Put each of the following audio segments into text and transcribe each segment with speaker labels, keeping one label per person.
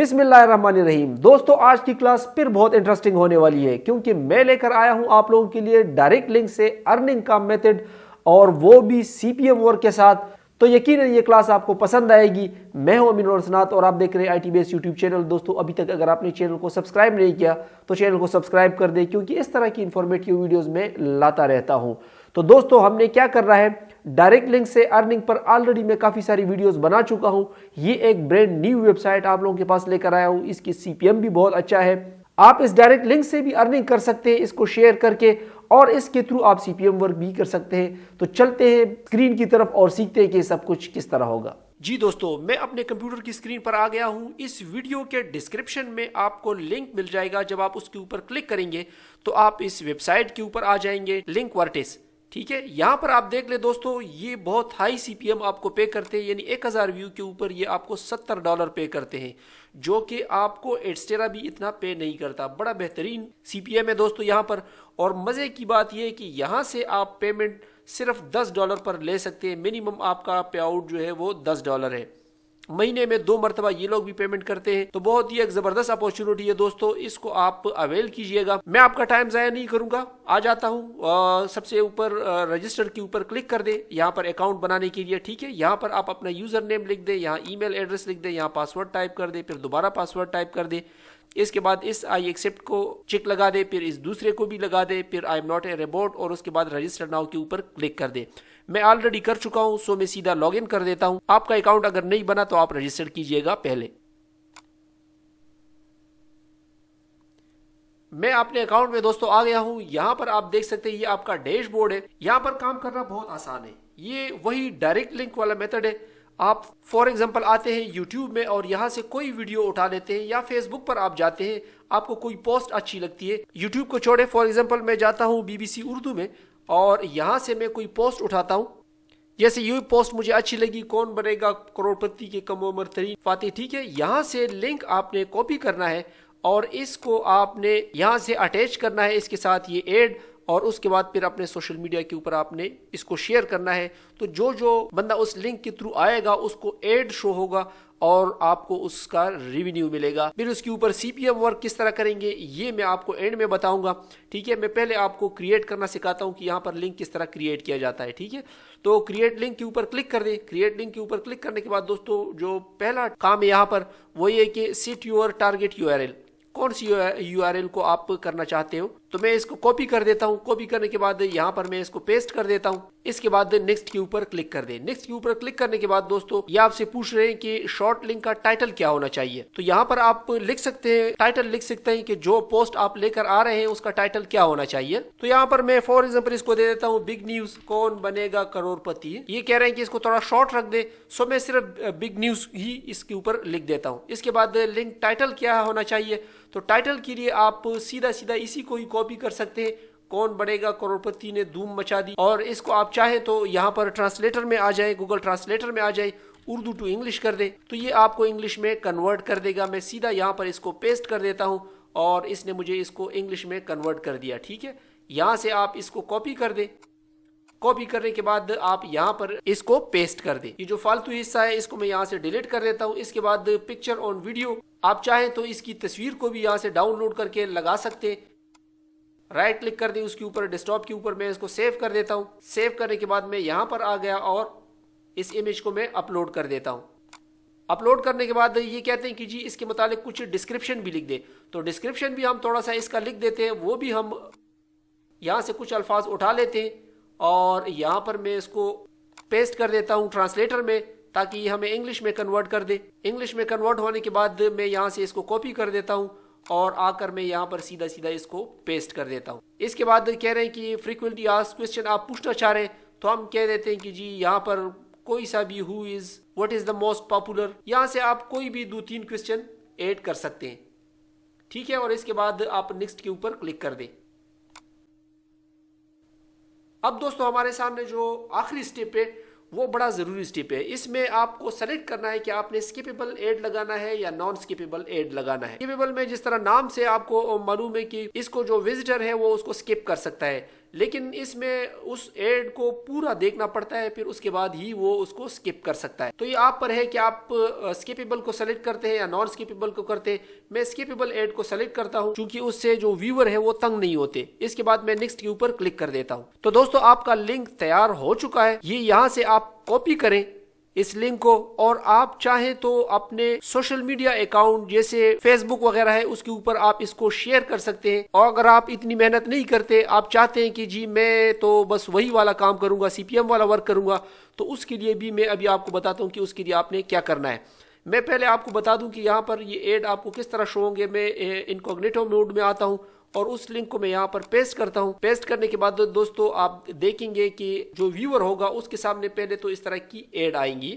Speaker 1: बिस्मिल्लाहिर्रहमानिर्रहीम। दोस्तों, आज की क्लास फिर बहुत इंटरेस्टिंग होने वाली है क्योंकि मैं लेकर आया हूं आप लोगों के लिए डायरेक्ट लिंक से अर्निंग का मेथड, और वो भी सीपीएम वर्क के साथ। तो यकीनन ये क्लास आपको पसंद आएगी। मैं हूं अमीन और सनात और आप देख रहे हैं आईटी बेस यूट्यूब चैनल। दोस्तों, अभी तक अगर आपने चैनल को सब्सक्राइब नहीं किया तो चैनल को सब्सक्राइब कर दें क्योंकि इस तरह की इंफॉर्मेटिव वीडियोस में लाता रहता हूं। तो दोस्तों, हमने क्या कर रहा है, डायरेक्ट लिंक से अर्निंग पर ऑलरेडी मैं काफ़ी सारी वीडियोस बना चुका हूं। ये एक ब्रांड न्यू वेबसाइट आप लोगों के पास लेकर आया हूं। इसकी सीपीएम भी बहुत अच्छा है। आप इस डायरेक्ट लिंक से भी अर्निंग कर सकते हैं इसको शेयर करके, और इसके थ्रू आप सीपीएम वर्क भी कर सकते हैं। तो चलते हैं स्क्रीन की तरफ और सीखते हैं कि सब कुछ किस तरह होगा। जी दोस्तों, मैं अपने कंप्यूटर की स्क्रीन पर आ गया हूं। इस वीडियो के डिस्क्रिप्शन में आपको लिंक मिल जाएगा। जब आप उसके ऊपर क्लिक करेंगे तो आप इस वेबसाइट के ऊपर आ जाएंगे, लिंक वर्टिस। ठीक है, यहां पर आप देख ले दोस्तों, ये बहुत हाई सीपीएम आपको पे करते हैं, यानी 1000 व्यू के ऊपर ये आपको $70 पे करते हैं, जो कि आपको एडस्टेरा भी इतना पे नहीं करता। बड़ा बेहतरीन सीपीएम है दोस्तों यहां पर। और मजे की बात यह है कि यहां से आप पेमेंट सिर्फ $10 पर ले सकते हैं। मिनिमम आपका पे आउट जो है वो $10 है। महीने में 2 मरतबा ये लोग भी पेमेंट करते हैं। तो बहुत ही एक जबरदस्त अपॉर्चुनिटी है दोस्तों, इसको आप अवेल कीजिएगा। मैं आपका टाइम जाया नहीं करूंगा, आ जाता हूं। सबसे ऊपर रजिस्टर के ऊपर क्लिक कर दे यहाँ पर अकाउंट बनाने के लिए। ठीक है, यहाँ पर आप अपना यूजर नेम लिख दे, यहाँ ईमेल एड्रेस लिख दे, यहाँ पासवर्ड टाइप कर दे, फिर दोबारा पासवर्ड टाइप कर दे। इसके बाद इस आई एक्सेप्ट को चेक लगा दे, फिर इस दूसरे को भी लगा दे, फिर I am not a robot, और उसके बाद रजिस्टर नाउ के ऊपर क्लिक कर दे। मैं ऑलरेडी कर चुका हूं, सो मैं सीधा लॉगिन कर देता हूं। आपका अकाउंट अगर नहीं बना तो आप रजिस्टर कीजिएगा पहले। मैं अपने अकाउंट में दोस्तों आ गया हूं। यहां पर आप देख सकते हैं ये आपका डैशबोर्ड है। यहां पर काम करना बहुत आसान है। ये वही डायरेक्ट लिंक वाला मेथड है। आप फॉर एग्जांपल आते हैं यूट्यूब में और यहां से कोई वीडियो उठा लेते हैं, या फेसबुक पर आप जाते हैं, आपको कोई पोस्ट अच्छी लगती है। यूट्यूब को छोड़े, फॉर एग्जांपल मैं जाता हूं बीबीसी उर्दू में और यहां से मैं कोई पोस्ट उठाता हूं। जैसे ये पोस्ट मुझे अच्छी लगी, कौन बनेगा करोड़पति के कम उम्र तरीन फातिह। ठीक है, यहां से लिंक आपने कॉपी करना है और इसको आपने यहां से अटैच करना है इसके साथ ये एड, और उसके बाद फिर अपने सोशल मीडिया के ऊपर आपने इसको शेयर करना है। तो जो जो बंदा उस लिंक के थ्रू आएगा उसको एड शो होगा और आपको उसका रेवेन्यू मिलेगा। फिर उसके ऊपर सीपीएम वर्क किस तरह करेंगे ये मैं आपको एंड में बताऊंगा। ठीक है, मैं पहले आपको क्रिएट करना सिखाता हूं कि यहाँ पर लिंक किस तरह क्रिएट किया जाता है। ठीक है, तो क्रिएट लिंक के ऊपर क्लिक कर दे। क्रिएट लिंक के ऊपर क्लिक करने के बाद दोस्तों जो पहला काम है यहाँ पर वो ये कि सेट योर टारगेट यूआरएल। कौन सी यूआरएल को आप करना चाहते हो, तो मैं इसको कॉपी कर देता हूं। कॉपी करने के बाद यहाँ पर मैं इसको पेस्ट कर देता हूं। इसके बाद नेक्स्ट के ऊपर क्लिक कर दे। नेक्स्ट के ऊपर क्लिक करने के बाद दोस्तों ये आपसे पूछ रहे हैं कि शॉर्ट लिंक का टाइटल क्या होना चाहिए। तो यहाँ पर आप लिख सकते हैं, टाइटल लिख सकते हैं कि जो पोस्ट आप लेकर आ रहे हैं उसका टाइटल क्या होना चाहिए। तो यहाँ पर मैं फॉर एग्जाम्पल इसको दे देता हूँ बिग न्यूज, कौन बनेगा करोड़पति। ये कह रहे हैं कि इसको थोड़ा शॉर्ट रख दे, सो मैं सिर्फ बिग न्यूज ही इसके ऊपर लिख देता हूँ। इसके बाद लिंक टाइटल क्या होना चाहिए, तो टाइटल के लिए आप सीधा सीधा इसी को ही कॉपी कर सकते हैं, कौन बनेगा करोड़पति ने धूम मचा दी। और इसको आप चाहें तो यहाँ पर ट्रांसलेटर में आ जाए, गूगल ट्रांसलेटर में आ जाए, उर्दू टू इंग्लिश कर दे तो ये आपको इंग्लिश में कन्वर्ट कर देगा। मैं सीधा यहाँ पर इसको पेस्ट कर देता हूँ और इसने मुझे इसको इंग्लिश में कन्वर्ट कर दिया। ठीक है, यहाँ से आप इसको कॉपी कर दे। कॉपी करने के बाद आप यहाँ पर इसको पेस्ट कर दे। ये जो फालतू हिस्सा है इसको मैं यहाँ से डिलीट कर देता हूँ। इसके बाद पिक्चर ऑन वीडियो, आप चाहें तो इसकी तस्वीर को भी यहाँ से डाउनलोड करके लगा सकते हैं। राइट क्लिक कर दें उसके ऊपर, डेस्कटॉप के ऊपर, मैं इसको सेव कर देता हूँ। सेव करने के बाद मैं यहाँ पर आ गया और इस इमेज को मैं अपलोड कर देता हूँ। अपलोड करने के बाद ये कहते हैं कि जी इसके मुतालिक कुछ डिस्क्रिप्शन भी लिख दे। तो डिस्क्रिप्शन भी हम थोड़ा सा इसका लिख देते हैं, वो भी हम यहाँ से कुछ अल्फाज उठा लेते हैं और यहाँ पर मैं इसको पेस्ट कर देता हूँ ट्रांसलेटर में, ताकि हमें इंग्लिश में कन्वर्ट कर दे। इंग्लिश में कन्वर्ट होने के बाद मैं यहाँ से इसको कॉपी कर देता हूँ और आकर मैं यहाँ पर सीधा सीधा इसको पेस्ट कर देता हूँ। इसके बाद कह रहे हैं कि फ्रीक्वेंटली आस्क्ड क्वेश्चन आप पूछना चाह रहे हैं, तो हम कह देते हैं कि जी यहाँ पर कोई सा भी who is, what is the most popular. यहाँ से आप कोई भी 2-3 क्वेश्चन ऐड कर सकते हैं। ठीक है, और इसके बाद आप नेक्स्ट के ऊपर क्लिक कर दें। अब दोस्तों हमारे सामने जो आखिरी स्टेप है वो बड़ा ज़रूरी स्टेप है। इसमें आपको सेलेक्ट करना है कि आपने स्किपेबल एड लगाना है या नॉन स्किपेबल एड लगाना है। स्किपेबल में जिस तरह नाम से आपको मालूम है कि इसको जो विजिटर है वो उसको स्किप कर सकता है, लेकिन इसमें उस एड को पूरा देखना पड़ता है, फिर उसके बाद ही वो उसको स्किप कर सकता है। तो ये आप पर है कि आप स्किपेबल को सेलेक्ट करते हैं या नॉन स्किपेबल को करते हैं। मैं स्किपेबल एड को सेलेक्ट करता हूं क्योंकि उससे जो व्यूअर है वो तंग नहीं होते। इसके बाद मैं नेक्स्ट के ऊपर क्लिक कर देता हूं। तो दोस्तों आपका लिंक तैयार हो चुका है। ये यहाँ से आप कॉपी करें इस लिंक को, और आप चाहें तो अपने सोशल मीडिया अकाउंट जैसे फेसबुक वगैरह है उसके ऊपर आप इसको शेयर कर सकते हैं। और अगर आप इतनी मेहनत नहीं करते, आप चाहते हैं कि जी मैं तो बस वही वाला काम करूंगा, सीपीएम वाला वर्क करूंगा, तो उसके लिए भी मैं अभी आपको बताता हूं कि उसके लिए आपने क्या करना है। मैं पहले आपको बता दूं कि यहाँ पर ये एड आपको किस तरह शो होंगे। मैं इनकॉग्निटो मोड में आता हूँ और उस लिंक को मैं यहाँ पर पेस्ट करता हूँ। पेस्ट करने के बाद दोस्तों आप देखेंगे कि जो व्यूअर होगा उसके सामने पहले तो इस तरह की एड आएंगी।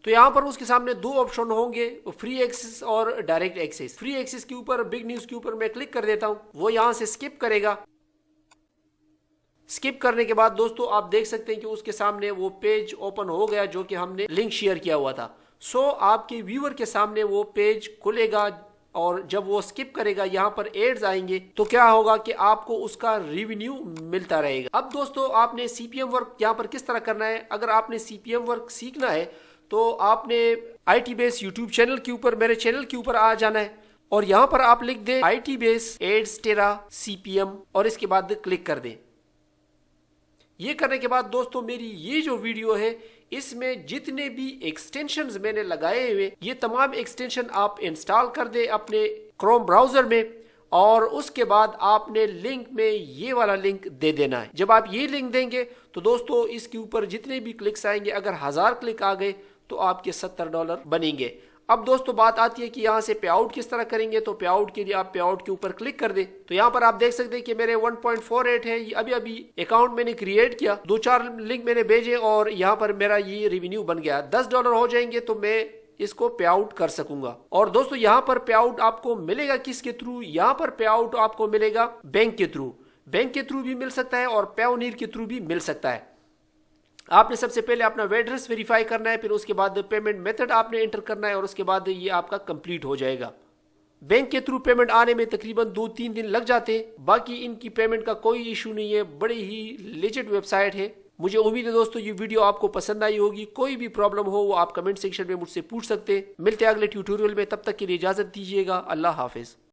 Speaker 1: तो यहाँ पर उसके सामने दो ऑप्शन होंगे, फ्री एक्सेस और डायरेक्ट एक्सेस। फ्री एक्सेस के ऊपर बिग न्यूज के ऊपर मैं क्लिक कर देता हूँ, वो यहाँ से स्किप करेगा। स्किप करने के बाद दोस्तों आप देख सकते हैं कि उसके सामने वो पेज ओपन हो गया जो कि हमने लिंक शेयर किया हुआ था। सो आपके व्यूअर के सामने वो पेज खुलेगा और जब वो स्किप करेगा यहाँ पर एड्स आएंगे तो क्या होगा कि आपको उसका रेवेन्यू मिलता रहेगा। अब दोस्तों आपने सीपीएम वर्क यहाँ पर किस तरह करना है। अगर आपने सीपीएम वर्क सीखना है तो आपने आईटी बेस यूट्यूब चैनल के ऊपर, मेरे चैनल के ऊपर आ जाना है और यहाँ पर आप लिख दें आईटी बेस एड्स टेरा सीपीएम और इसके बाद क्लिक कर दें। ये करने के बाद दोस्तों मेरी ये जो वीडियो है इसमें जितने भी एक्सटेंशंस मैंने लगाए हुए, ये तमाम एक्सटेंशन आप इंस्टॉल कर दे अपने क्रोम ब्राउजर में और उसके बाद आपने लिंक में ये वाला लिंक दे देना है। जब आप ये लिंक देंगे तो दोस्तों इसके ऊपर जितने भी क्लिक्स आएंगे, अगर 1000 क्लिक आ गए तो आपके $70 बनेंगे। अब दोस्तों बात आती है कि यहाँ से पे आउट किस तरह करेंगे। तो पे आउट के लिए आप पे आउट के ऊपर क्लिक कर दें। तो यहाँ पर आप देख सकते हैं कि मेरे 1.48 है। ये अभी अभी अकाउंट मैंने क्रिएट किया, 2-4 लिंक मैंने भेजे और यहाँ पर मेरा ये रेवेन्यू बन गया। $10 हो जाएंगे तो मैं इसको पे आउट कर सकूंगा। और दोस्तों यहाँ पर पे आउट आपको मिलेगा किसके थ्रू। यहाँ पर पे आउट आपको मिलेगा बैंक के थ्रू। बैंक के थ्रू भी मिल सकता है और पेयोनीर के थ्रू भी मिल सकता है। आपने सबसे पहले अपना एड्रेस वेरीफाई करना है, फिर उसके बाद पेमेंट मेथड आपने एंटर करना है और उसके बाद ये आपका कंप्लीट हो जाएगा। बैंक के थ्रू पेमेंट आने में तकरीबन 2-3 दिन लग जाते हैं। बाकी इनकी पेमेंट का कोई इशू नहीं है, बड़ी ही लेजिट वेबसाइट है। मुझे उम्मीद है दोस्तों ये वीडियो आपको पसंद आई होगी। कोई भी प्रॉब्लम हो वो आप कमेंट सेक्शन में मुझसे पूछ सकते हैं। मिलते हैं अगले ट्यूटोरियल में, तब तक के लिए इजाजत दीजिएगा। अल्लाह हाफिज।